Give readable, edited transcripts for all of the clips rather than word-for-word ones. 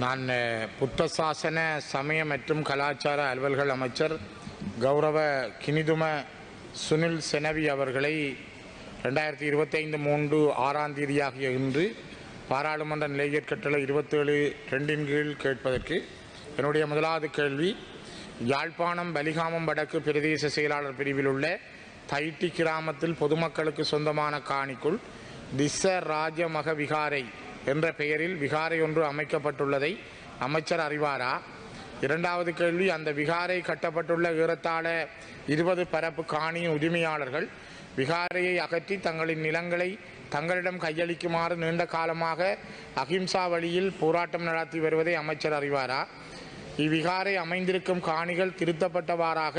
நான் புத்த சாசன சமய மற்றும் கலாச்சார அலுவல்கள் அமைச்சர் கௌரவ கினிதும சுனில் செனவி அவர்களை 2025 3 6ஆம் தேதியாகிய இன்று பாராளுமன்ற நிலையற் கட்டளை 27(2) கீழ் கேட்பதற்கு என்னுடைய முதலாவது கேள்வி, யாழ்ப்பாணம் பலிகாமம் வடக்கு பிரதேச செயலாளர் பிரிவில் உள்ள தைட்டி கிராமத்தில் பொதுமக்களுக்கு சொந்தமான காணிக்குள் திஸ்ஸ ராஜமக விகாரை என்ற பெயரில் விகாரை ஒன்று அமைக்கப்பட்டுள்ளதை அமைச்சர் அறிவாரா? இரண்டாவது கேள்வி, அந்த விகாரை கட்டப்பட்டுள்ள ஏறத்தாழ 20 பரப்பு காணியின் உரிமையாளர்கள் விகாரையை அகற்றி தங்களின் நிலங்களை தங்களிடம் கையளிக்குமாறு நீண்ட காலமாக அகிம்சா வழியில் போராட்டம் நடத்தி வருவதை அமைச்சர் அறிவாரா? இவ்விகாரை அமைந்திருக்கும் காணிகள் திருத்தப்பட்டவாறாக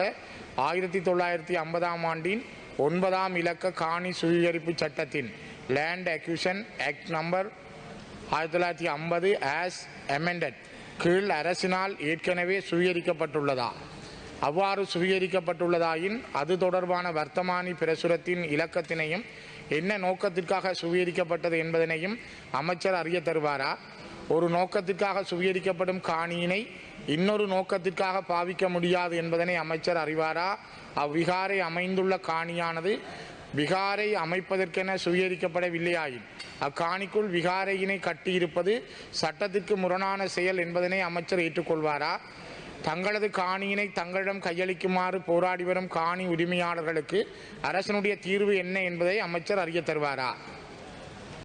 1950ஆம் ஆண்டின் 9ஆம் இலக்க காணி சுவீகரிப்பு சட்டத்தின் land acquisition act number 1950 as amended கீழ் அரசினால் ஏற்கனவே சுவீகரிக்கப்பட்டுள்ளதா? அவ்வாறு சுவீகரிக்கப்பட்டுள்ளதாயின் அது தொடர்பான வர்த்தமானி பிரசுரத்தின் இலக்கத்தினையும் என்ன நோக்கத்திற்காக சுவீகரிக்கப்பட்டது என்பதனையும் அமைச்சர் அறிய தருவாரா? ஒரு நோக்கத்திற்காக சுவீகரிக்கப்படும் காணியினை இன்னொரு நோக்கத்திற்காக பாவிக்க முடியாது என்பதனை அமைச்சர் அறிவாரா? அவ்விகாரை அமைந்துள்ள காணியானது விகாரை அமைப்பதற்கென சுவீகரிக்கப்படவில்லையாயின் அக்காணிக்குள் விகாரையினை கட்டியிருப்பது சட்டத்திற்கு முரணான செயல் என்பதனை அமைச்சர் ஏற்றுக்கொள்வாரா? தங்களது காணியினை தங்களிடம் கையளிக்குமாறு போராடி வரும் காணி உரிமையாளர்களுக்கு அரசனுடைய தீர்வு என்ன என்பதை அமைச்சர் அறிய தருவாரா?